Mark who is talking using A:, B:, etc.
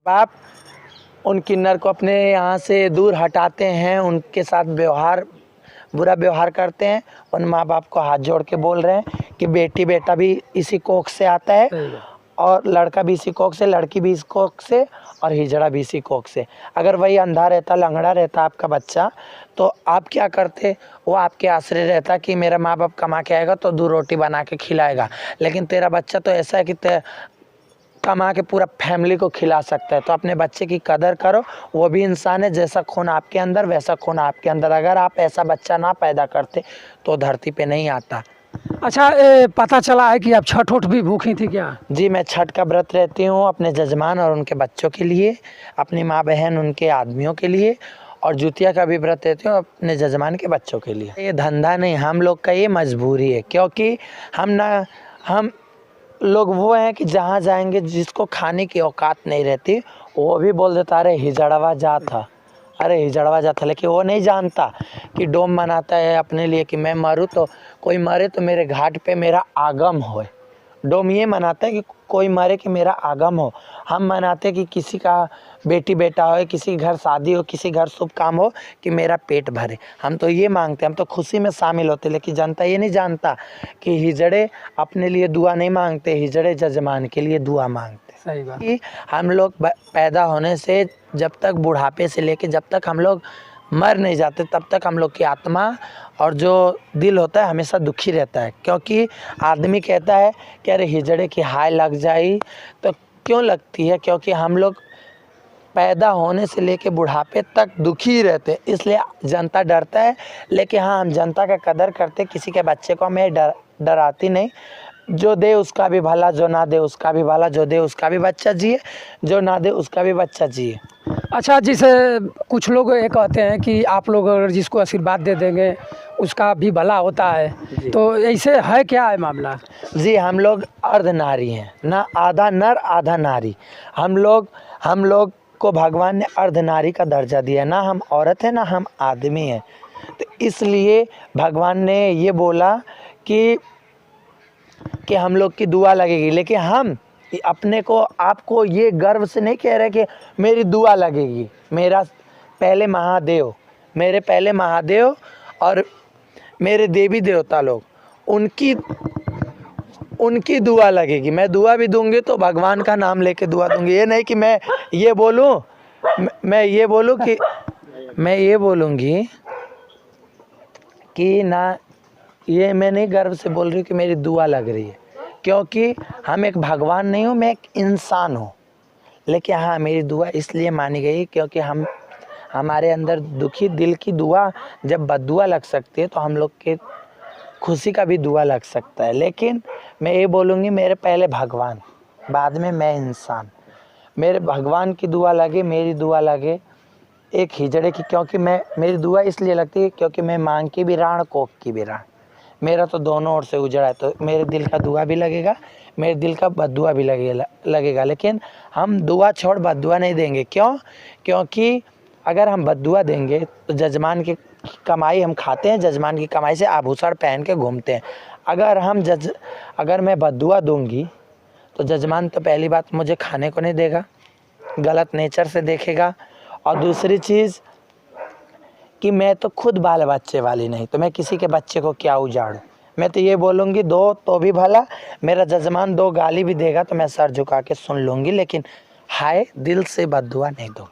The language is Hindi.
A: बाप उन किन्नर को अपने यहाँ से दूर हटाते हैं, उनके साथ बुरा व्यवहार करते हैं। उन माँ बाप को हाथ जोड़ के बोल रहे हैं कि बेटा भी इसी कोख से आता है और लड़का भी इसी कोख से, लड़की भी इस कोख से और हिजड़ा भी इसी कोख से। अगर वही अंधा रहता, लंगड़ा रहता आपका बच्चा, तो आप क्या करते? वो आपके आश्रय रहता कि मेरा माँ बाप कमा के आएगा तो 2 रोटी बना के खिलाएगा। लेकिन तेरा बच्चा तो ऐसा है कि कमा के पूरा फैमिली को खिला सकता है। तो अपने बच्चे की कदर करो, वो भी इंसान है, जैसा खून आपके अंदर वैसा खून आपके अंदर। अगर आप ऐसा बच्चा ना पैदा करते तो धरती पे नहीं आता।
B: अच्छा, पता चला है कि आप छठ उठ भी भूखी थी क्या?
A: जी, मैं छठ का व्रत रहती हूँ अपने जजमान और उनके बच्चों के लिए, अपनी माँ बहन उनके आदमियों के लिए, और जुतिया का भी व्रत रहती हूँ अपने जजमान के बच्चों के लिए। ये धंधा नहीं, हम लोग का ये मजबूरी है, क्योंकि हम लोग वो हैं कि जहाँ जाएंगे जिसको खाने की औकात नहीं रहती वो भी बोल देता अरे हिजड़वा जा था, अरे हिजड़वा जा था। लेकिन वो नहीं जानता कि डोम मनाता है अपने लिए कि मैं मरूँ तो कोई मरे तो मेरे घाट पे मेरा आगम हो। डोम ये मनाता है कि कोई मरे कि मेरा आगम हो। हम मनाते कि किसी का बेटी बेटा हो, किसी घर शादी हो, किसी घर शुभ काम हो कि मेरा पेट भरे। हम तो ये मांगते, हम तो खुशी में शामिल होते। लेकिन जनता ये नहीं जानता कि हिजड़े अपने लिए दुआ नहीं मांगते, हिजड़े जजमान के लिए दुआ मांगते।
B: सही बात।
A: कि हम लोग पैदा होने से जब तक बुढ़ापे से लेके जब तक हम लोग मर नहीं जाते तब तक हम लोग की आत्मा और जो दिल होता है हमेशा दुखी रहता है। क्योंकि आदमी कहता है कि अरे हिजड़े की हाय लग जाए, तो क्यों लगती है? क्योंकि हम लोग पैदा होने से लेके बुढ़ापे तक दुखी रहते हैं, इसलिए जनता डरता है। लेकिन हाँ, हम जनता का कदर करते, किसी के बच्चे को हमें डराती नहीं। जो दे उसका भी भला, जो ना दे उसका भी भला, जो दे उसका भी बच्चा जिए, जो ना दे उसका भी बच्चा जिए।
B: अच्छा, जिसे कुछ लोग ये कहते हैं कि आप लोग अगर जिसको आशीर्वाद दे देंगे उसका भी भला होता है, तो ऐसे है क्या है मामला?
A: जी, हम लोग अर्धनारी हैं, ना आधा नर आधा नारी। हम लोग को भगवान ने अर्धनारी का दर्जा दिया, ना हम औरत हैं ना हम आदमी हैं। तो इसलिए भगवान ने ये बोला कि हम लोग की दुआ लगेगी। लेकिन हम अपने को आपको ये गर्व से नहीं कह रहे कि मेरी दुआ लगेगी। मेरे पहले महादेव और मेरे देवी देवता लोग, उनकी दुआ लगेगी। मैं दुआ भी दूंगी तो भगवान का नाम लेके दुआ दूंगी। ये नहीं कि मैं ये बोलूँगी कि ना, ये मैं नहीं गर्व से बोल रही हूँ कि मेरी दुआ लग रही है, क्योंकि हम एक भगवान नहीं हूँ, मैं एक इंसान हूँ। लेकिन हाँ, मेरी दुआ इसलिए मानी गई क्योंकि हमारे अंदर दुखी दिल की दुआ जब बद्दुआ लग सकती है तो हम लोग के खुशी का भी दुआ लग सकता है। लेकिन मैं ये बोलूँगी, मेरे पहले भगवान, बाद में मैं इंसान। मेरे भगवान की दुआ लगे, मेरी दुआ लगे एक हिजड़े की, क्योंकि मेरी दुआ इसलिए लगती है क्योंकि मैं मांग की भी राण, कोख की भी राण। मेरा तो दोनों ओर से उजड़ा है, तो मेरे दिल का दुआ भी लगेगा, मेरे दिल का बद्दुआ भी लगेगा। लेकिन हम दुआ छोड़ बद्दुआ नहीं देंगे। क्यों? क्योंकि अगर हम बद्दुआ देंगे तो जजमान की कमाई हम खाते हैं, जजमान की कमाई से आभूषण पहन के घूमते हैं। अगर मैं बद्दुआ दूंगी तो जजमान तो पहली बात मुझे खाने को नहीं देगा, गलत नेचर से देखेगा। और दूसरी चीज़ कि मैं तो खुद बाल बच्चे वाली नहीं, तो मैं किसी के बच्चे को क्या उजाड़ूं। मैं तो ये बोलूँगी दो तो भी भला, मेरा जजमान 2 गाली भी देगा तो मैं सर झुका के सुन लूँगी, लेकिन हाय दिल से बद्दुआ नहीं दूँ।